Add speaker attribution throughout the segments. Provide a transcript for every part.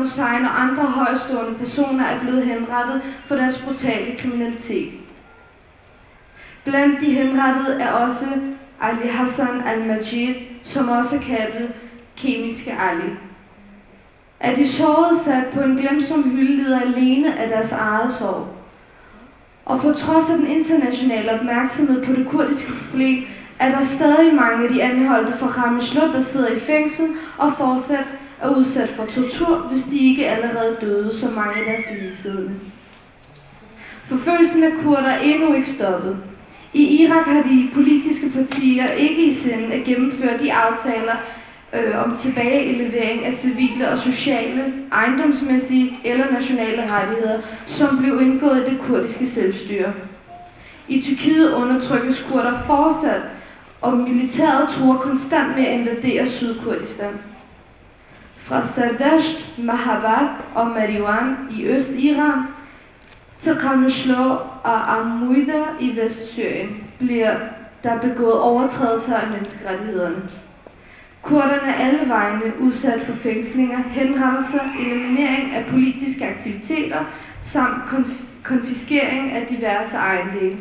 Speaker 1: Hussein og andre højstående personer er blevet henrettet for deres brutale kriminalitet. Blandt de henrettede er også Ali Hassan al-Majid, som også er kaldet Kemiske Ali. Er de sårede sat på en glemsom hylde lider alene af deres eget sorg. Og på trods af den internationale opmærksomhed på det kurdiske problem, er der stadig mange af de anholdte fra Qamishlo, der sidder i fængsel og fortsat er udsat for tortur, hvis de ikke allerede døde, som mange af deres ligesiddende. Forfølgelsen af kurder er endnu ikke stoppet. I Irak har de politiske partier ikke i sinde at gennemføre de aftaler om tilbagelevering af civile og sociale, ejendomsmæssige eller nationale rettigheder, som blev indgået i det kurdiske selvstyre. I Tyrkiet undertrykkes kurder fortsat, og militæret truer konstant med at invadere Sydkurdistan. Fra Sardasht, Mahabad og Mariwan i Øst-Iran til Qamishlo og Amuida i Vestsyrien bliver der begået overtrædelser af menneskerettighederne. Kurderne er alle vegne udsat for fængslinger, henrettelser, eliminering af politiske aktiviteter samt konfiskering af diverse ejendele.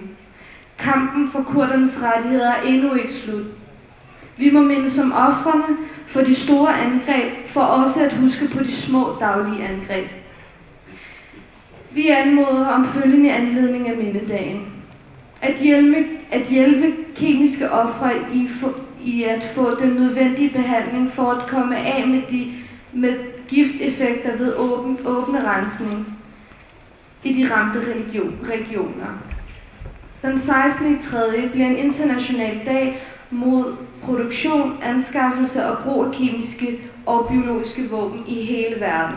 Speaker 1: Kampen for kurdernes rettigheder er endnu ikke slut. Vi må mindes om ofrene for de store angreb, for også at huske på de små daglige angreb. Vi anmoder om følgende anledning af mindedagen. At hjælpe kemiske ofre i at få den nødvendige behandling for at komme af med gifteffekter ved åbne rensning i de ramte regioner. Den 16.3. bliver en international dag mod produktion, anskaffelse og brug af kemiske og biologiske våben i hele verden.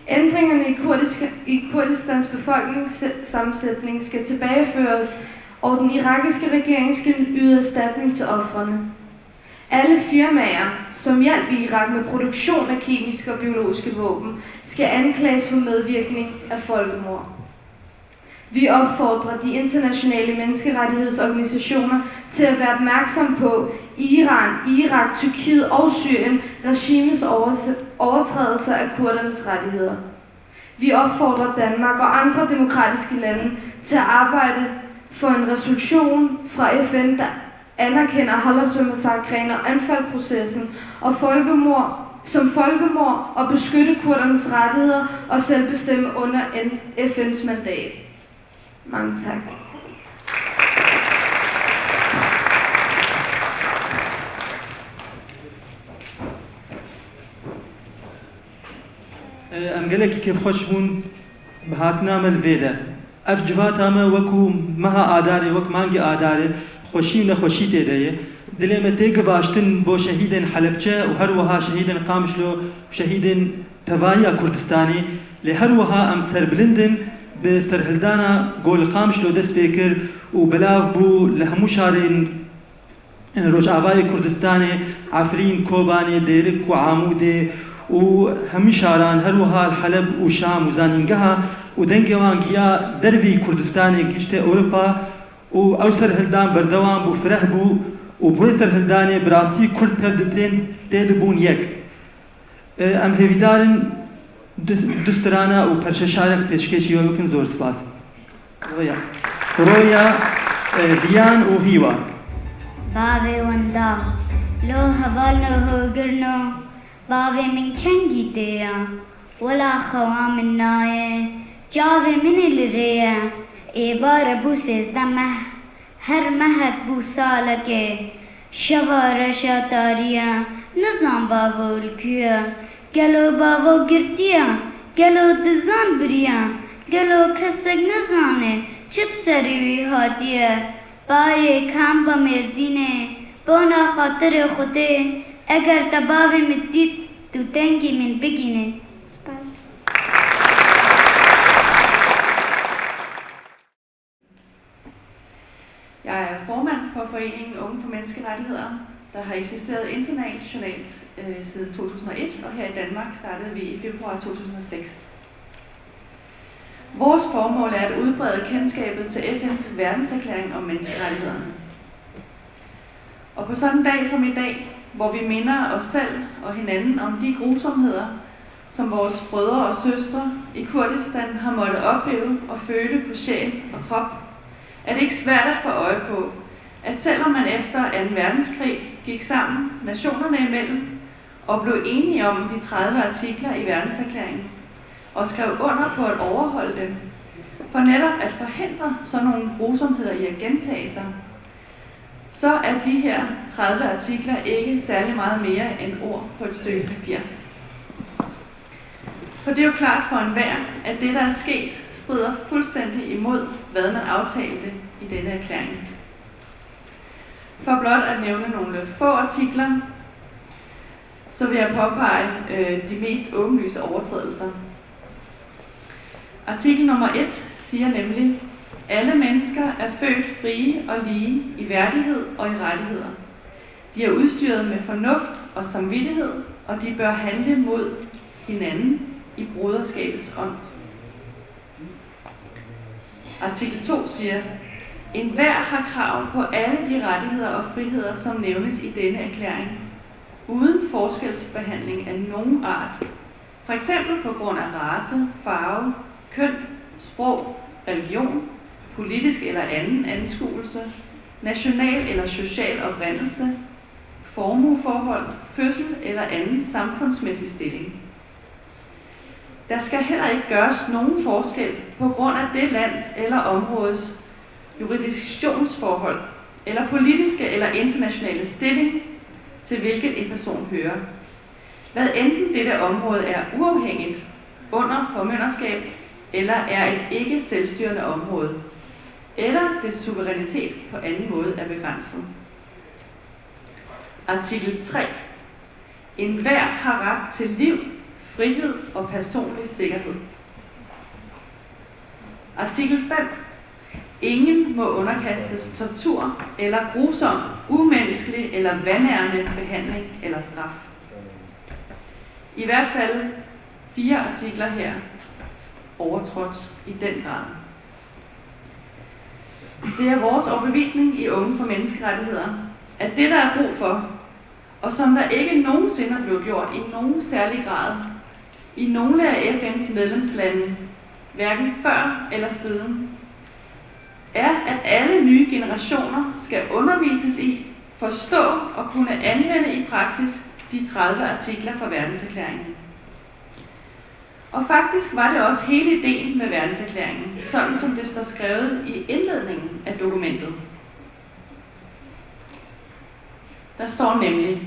Speaker 1: Ændringerne i Kurdistans befolkningssammensætning skal tilbageføres, og den irakiske regering skal yde erstatning til ofrene. Alle firmaer, som hjalp Irak med produktion af kemiske og biologiske våben, skal anklages for medvirkning af folkemord. Vi opfordrer de internationale menneskerettighedsorganisationer til at være opmærksom på Iran, Irak, Tyrkiet og Syrien regimets overtrædelser af kurdernes rettigheder. Vi opfordrer Danmark og andre demokratiske lande til at arbejde for en resolution fra FN, der anerkender Halabja-massakren og Anfal-processen og folkemord og beskytte kurdernes rettigheder og selvbestemme under FN's mandat. Mange tak.
Speaker 2: ام گلکی که خوش بون بهاتنا ملویده اف جواتامه وکو مها آداره وک مانگی آداره خوشی و نخوشی تیده دلیم تیگ واشتن بو شهیدن حلبچه و هر وها شهیدن قامشلو و شهیدن توایا کردستانی لهر وها ام سربلندن بسرهلدانا قول قامشلو دس بيكر وبلاف بو لهمو شارين روجعواي كردستاني عفرين كوباني ديرك وعامودي وهم شاران هروها الحلب وشام وزانينجها ودنجوان جيا دربي كردستاني جيشت اوروبا او سرهلدان بردوان بو فرح بو وبو سرهلداني براستي كرد تبدتين تيدبون يك ام هيفيدارن دوسترانا و پرچشارق پیشکشی و بکن زور سپاس. رویا دیان و هیوا.
Speaker 3: باوی وندا لو هوال نه گرنو باوی من کنگی دیا ولا خوام نایه جاوی من الریا ای بار بو سیزدمه هر مهد بو سالکه شوارشا تاریا نظام باول کیا گلو باو گرتیا گلو دزان بریا گلو کسک نزانه چپ سریوی هاتیه بای کام با مردینه بونا خاطر خوده اگر تباوی مدید تو تنگی من بگینه سپاس.
Speaker 4: Jeg er formand for Foreningen Unge for Menneskerettigheder, der har eksisteret internationalt siden 2001, og her i Danmark startede vi i februar 2006. Vores formål er at udbrede kendskabet til FN's verdenserklæring om menneskerettighederne. Og på sådan en dag som i dag, hvor vi minder os selv og hinanden om de grusomheder som vores brødre og søstre i Kurdistan har måttet opleve og føle på sjæl og krop, er det ikke svært at få øje på, at selvom man efter 2. verdenskrig gik sammen nationerne imellem og blev enige om de 30 artikler i verdenserklæringen og skrev under på at overholde dem, for netop at forhindre sådan nogle grusomheder i at gentage sig, så er de her 30 artikler ikke særlig meget mere end ord på et stykke papir. For det er jo klart for enhver, at det, der er sket, strider fuldstændig imod, hvad man aftalte i denne erklæring. For blot at nævne nogle få artikler, så vil jeg påpege de mest åbenlyse overtrædelser. Artikel nummer 1 siger nemlig, alle mennesker er født frie og lige i værdighed og i rettigheder. De er udstyret med fornuft og samvittighed, og de bør handle mod hinanden i broderskabets ånd. Artikel 2 siger, enhver har krav på alle de rettigheder og friheder, som nævnes i denne erklæring, uden forskelsbehandling af nogen art. For eksempel på grund af race, farve, køn, sprog, religion, politisk eller anden anskuelse, national eller social oprindelse, formueforhold, fødsel eller anden samfundsmæssig stilling. Der skal heller ikke gøres nogen forskel på grund af det lands eller områdes jurisdiktionsforhold eller politiske eller internationale stilling, til hvilket en person hører. Hvad enten dette område er uafhængigt, under formynderskab eller er et ikke selvstyrende område, eller dets suverænitet på anden måde er begrænset. Artikel 3. Enhver har ret til liv, frihed og personlig sikkerhed. Artikel 5. Ingen må underkastes tortur eller grusom, umenneskelig eller vanærende behandling eller straf. I hvert fald 4 artikler her overtrådt i den grad. Det er vores overbevisning i Unge for Menneskerettigheder, at det, der er brug for, og som der ikke nogensinde er blevet gjort i nogen særlig grad, i nogle af FN's medlemslande, hverken før eller siden, er, at alle nye generationer skal undervises i, forstå og kunne anvende i praksis de 30 artikler fra verdenserklæringen. Og faktisk var det også hele ideen med verdenserklæringen, sådan som det står skrevet i indledningen af dokumentet. Der står nemlig,